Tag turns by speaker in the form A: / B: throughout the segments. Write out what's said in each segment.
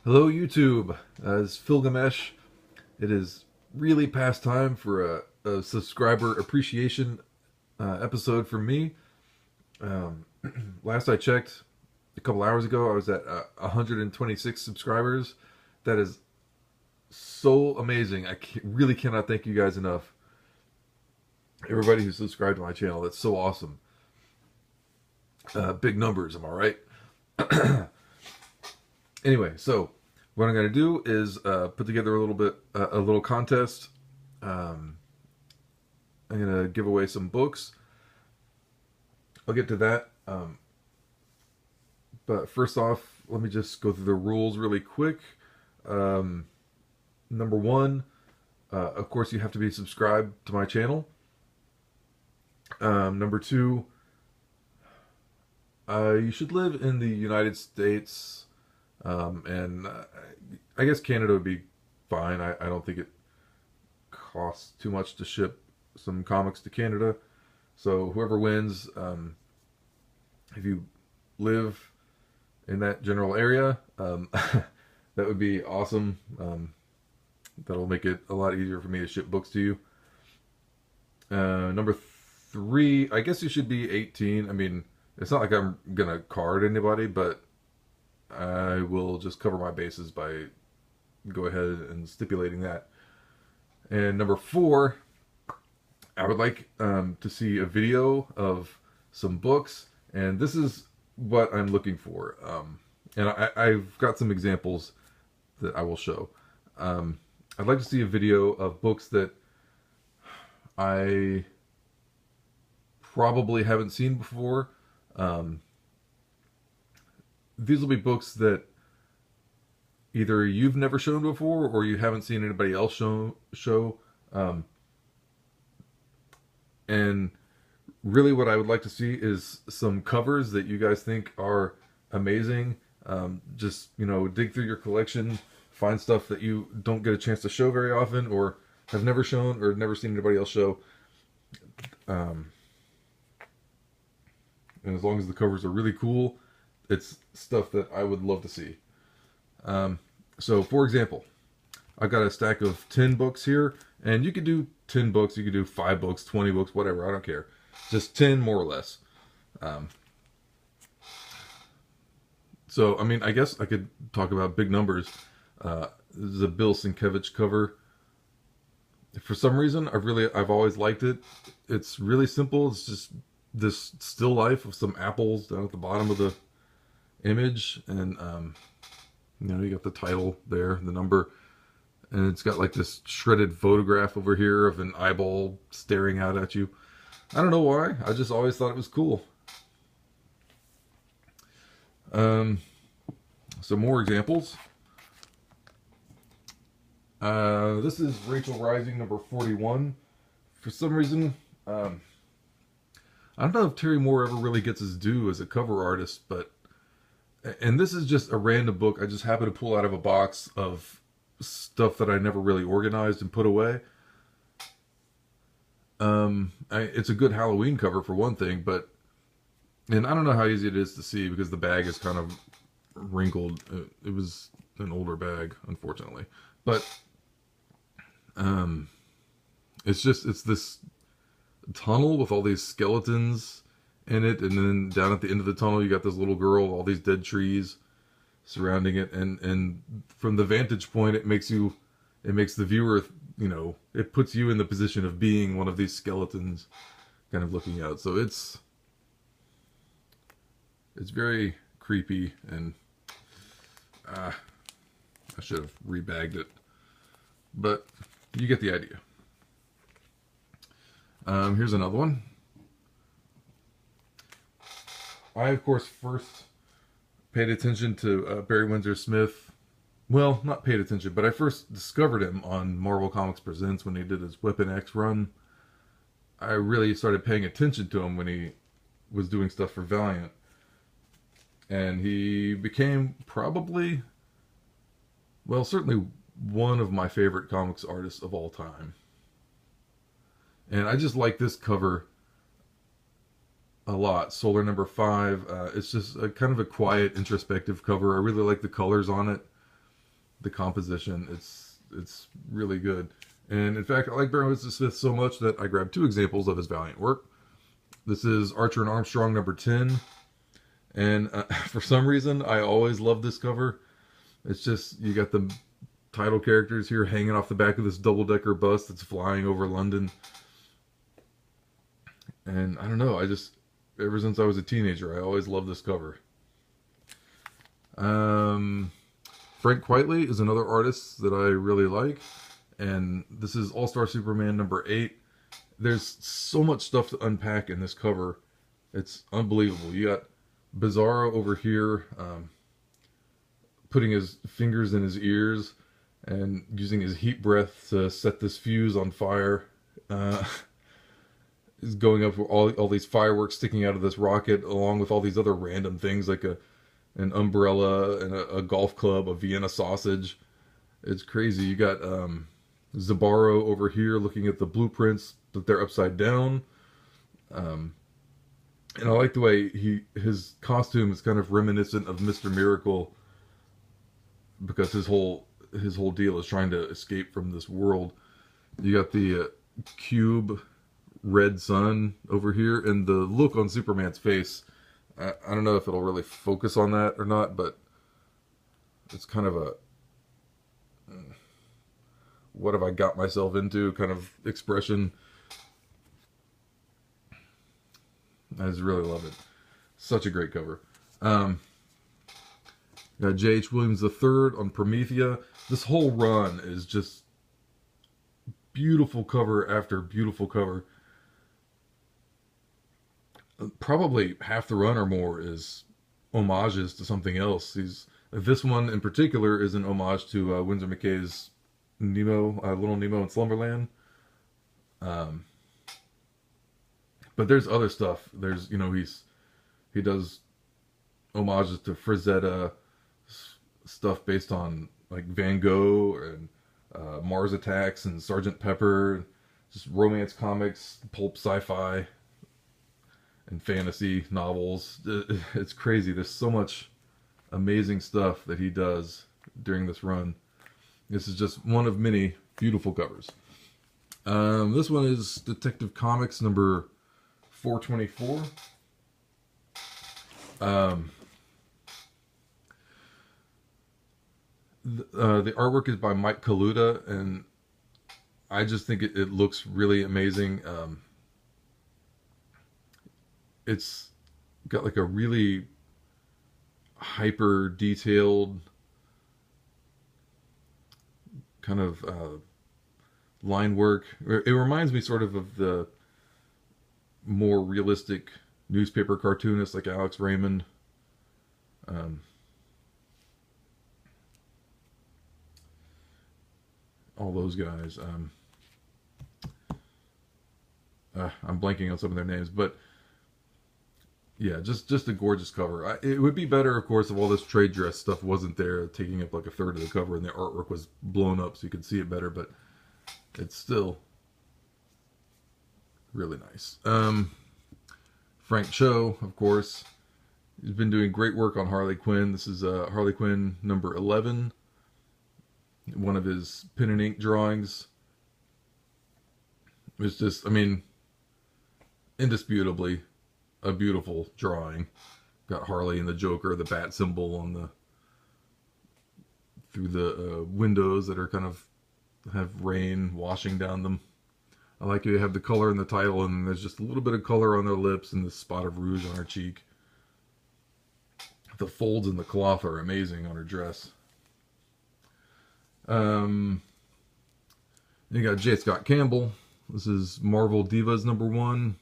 A: Hello YouTube, it's Philgamesh. It is really past time for a subscriber appreciation episode from me. Um, Last I checked, a couple hours ago, I was at 126 subscribers. That is so amazing. Really cannot thank you guys enough. Everybody who subscribed to my channel, that's so awesome. Big numbers, am I right? Anyway, so what I'm going to do is put together a little contest. I'm going to give away some books. I'll get to that. But first off, let me just go through the rules really quick. Number one, of course, you have to be subscribed to my channel. Number two, you should live in the United States. And I guess Canada would be fine. I don't think it costs too much to ship some comics to Canada. So whoever wins, if you live in that general area, that would be awesome. That'll make it a lot easier for me to ship books to you. Number three, I guess you should be 18. I mean, it's not like I'm gonna card anybody, but I will just cover my bases by go ahead and stipulating that. And number four, I would like to see a video of some books, and this is what I'm looking for. And I've got some examples that I will show. I'd like to see a video of books that I probably haven't seen before. These will be books that either you've never shown before or you haven't seen anybody else show. And really what I would like to see is some covers that you guys think are amazing. Just, dig through your collection, find stuff that you don't get a chance to show very often or have never shown or never seen anybody else show. And as long as the covers are really cool, it's stuff that I would love to see. So, for example, I've got a stack of 10 books here, and you could do 10 books, you could do 5 books, 20 books, whatever, I don't care. Just 10 more or less. So, I mean, I guess I could talk about big numbers. This is a Bill Sienkiewicz cover. For some reason, I've always liked it. It's really simple. It's just this still life of some apples down at the bottom of the image, and you got the title there, the number, and it's got like this shredded photograph over here of an eyeball staring out at you. I don't know why, I just always thought it was cool. Some more examples. This is Rachel Rising number 41. For some reason, I don't know if Terry Moore ever really gets his due as a cover artist, and this is just a random book I just happened to pull out of a box of stuff that I never really organized and put away. It's a good Halloween cover for one thing, and I don't know how easy it is to see because the bag is kind of wrinkled. It was an older bag, unfortunately, but it's this tunnel with all these skeletons in it, and then down at the end of the tunnel you got this little girl, all these dead trees surrounding it, and from the vantage point it makes the viewer, it puts you in the position of being one of these skeletons kind of looking out. So it's very creepy, and I should have rebagged it, but you get the idea. Here's another one. I, of course, first paid attention to Barry Windsor Smith. Well, not paid attention, but I first discovered him on Marvel Comics Presents when he did his Weapon X run. I really started paying attention to him when he was doing stuff for Valiant. And he became probably, well, certainly one of my favorite comics artists of all time. And I just like this cover a lot. Solar number 5. It's just a kind of a quiet, introspective cover. I really like the colors on it. the composition. It's really good. And in fact, I like Baron Winston Smith so much that I grabbed two examples of his Valiant work. This is Archer and Armstrong number 10. And for some reason, I always love this cover. It's just, you got the title characters here hanging off the back of this double-decker bus that's flying over London. And I don't know, ever since I was a teenager, I always loved this cover. Frank Quitely is another artist that I really like. And this is All-Star Superman number 8. There's so much stuff to unpack in this cover. It's unbelievable. You got Bizarro over here, putting his fingers in his ears and using his heat breath to set this fuse on fire. Is going up with all these fireworks sticking out of this rocket, along with all these other random things like an umbrella and a golf club, a Vienna sausage. It's crazy. You got Zabaro over here looking at the blueprints, but they're upside down. And I like the way his costume is kind of reminiscent of Mr. Miracle, because his whole deal is trying to escape from this world. You got the cube red sun over here, and the look on Superman's face, I don't know if it'll really focus on that or not, but it's kind of a what have I got myself into kind of expression. I just really love it. Such a great cover. Got J.H. Williams III on Promethea. This whole run is just beautiful cover after beautiful cover. Probably half the run or more is homages to something else. This one in particular is an homage to Winsor McKay's Nemo, Little Nemo in Slumberland. But there's other stuff. There's, he does homages to Frazetta, stuff based on like Van Gogh and Mars Attacks and Sergeant Pepper, just romance comics, pulp sci-fi, and fantasy novels. It's crazy. There's so much amazing stuff that he does during this run. This is just one of many beautiful covers. This one is Detective Comics number 424. The artwork is by Mike Kaluta, and I just think it looks really amazing. It's got like a really hyper detailed kind of line work. It reminds me sort of the more realistic newspaper cartoonists like Alex Raymond. All those guys. I'm blanking on some of their names, but yeah, just a gorgeous cover. It would be better, of course, if all this trade dress stuff wasn't there, taking up like a third of the cover, and the artwork was blown up so you could see it better, but it's still really nice. Frank Cho, of course, he's been doing great work on Harley Quinn. This is Harley Quinn number 11, one of his pen and ink drawings. It's just, I mean, indisputably a beautiful drawing. Got Harley and the Joker, the bat symbol on the through the windows that are kind of have rain washing down them. I like you have the color in the title, and there's just a little bit of color on their lips and this spot of rouge on her cheek. The folds in the cloth are amazing on her dress. You got J. Scott Campbell. This is Marvel Divas number 1.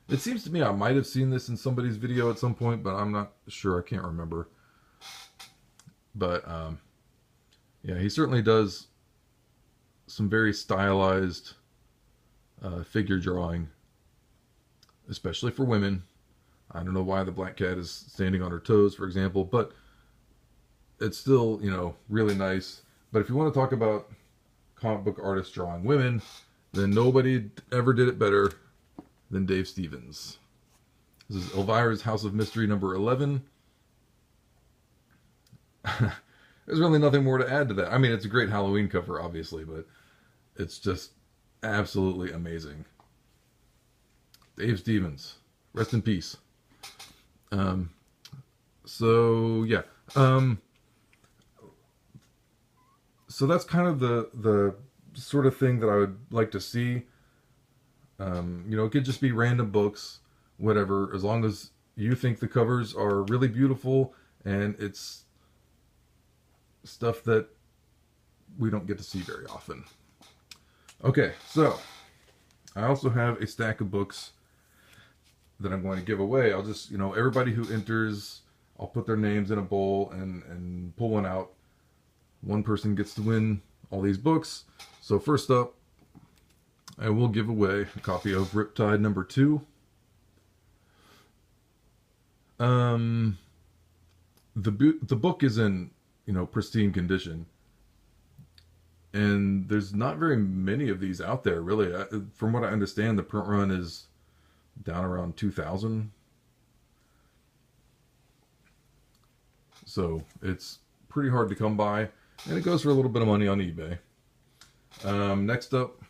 A: It seems to me I might have seen this in somebody's video at some point, but I'm not sure. I can't remember. But yeah, he certainly does some very stylized figure drawing, especially for women. I don't know why the black cat is standing on her toes, for example, but it's still, really nice. But if you want to talk about comic book artists drawing women, then nobody ever did it better than Dave Stevens. This is Elvira's House of Mystery number 11. there's really nothing more to add to that. I mean, it's a great Halloween cover, obviously, but it's just absolutely amazing. Dave Stevens, rest in peace. So yeah, so that's kind of the sort of thing that I would like to see. You know, it could just be random books, whatever, as long as you think the covers are really beautiful and it's stuff that we don't get to see very often. Okay, so I also have a stack of books that I'm going to give away. I'll just, you know, everybody who enters, I'll put their names in a bowl and pull one out. One person gets to win all these books. So first up, I will give away a copy of Riptide number 2. The book is in, you know, pristine condition, and there's not very many of these out there, really. From what I understand, the print run is down around 2,000. So it's pretty hard to come by, and it goes for a little bit of money on eBay. Next up,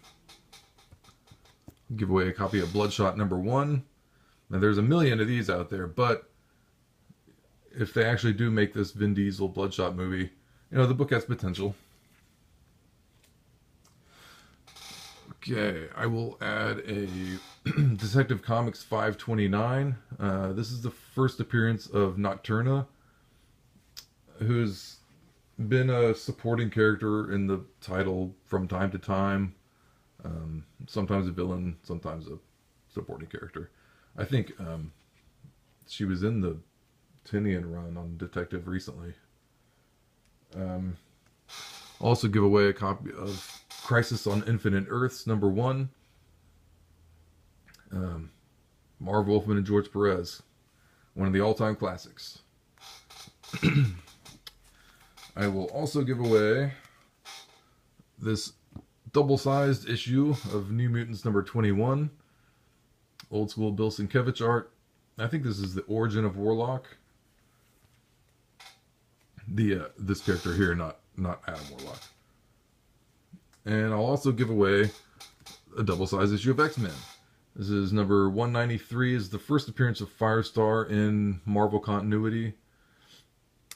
A: give away a copy of Bloodshot number 1. Now there's a million of these out there, but if they actually do make this Vin Diesel Bloodshot movie, you know, the book has potential. Okay, I will add a Detective Comics 529. This is the first appearance of Nocturna, who's been a supporting character in the title from time to time. Sometimes a villain, sometimes a supporting character. I think she was in the Tinian run on Detective recently. Also give away a copy of Crisis on Infinite Earths number 1. Marv Wolfman and George Perez, one of the all-time classics. I will also give away this double-sized issue of New Mutants number 21, old school Bill Sienkiewicz art. I think this is the origin of Warlock. This character here, not Adam Warlock. And I'll also give away a double-sized issue of X-Men. This is number 193, is the first appearance of Firestar in Marvel continuity.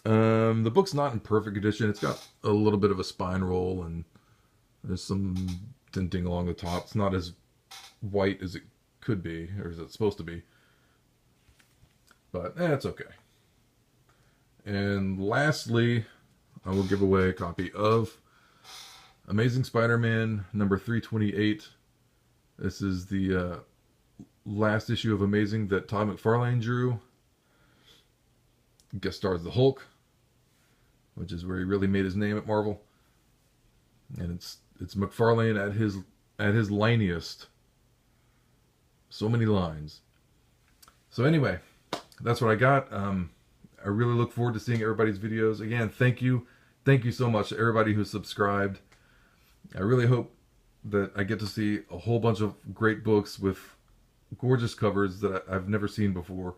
A: The book's not in perfect condition. It's got a little bit of a spine roll, and there's some tinting along the top. It's not as white as it could be, or as it's supposed to be. But it's okay. And lastly, I will give away a copy of Amazing Spider-Man number 328. This is the last issue of Amazing that Todd McFarlane drew. Guest stars the Hulk, which is where he really made his name at Marvel. And it's McFarlane at his liniest. So many lines. So anyway, that's what I got. I really look forward to seeing everybody's videos. Again, thank you so much to everybody who subscribed. I really hope that I get to see a whole bunch of great books with gorgeous covers that I've never seen before.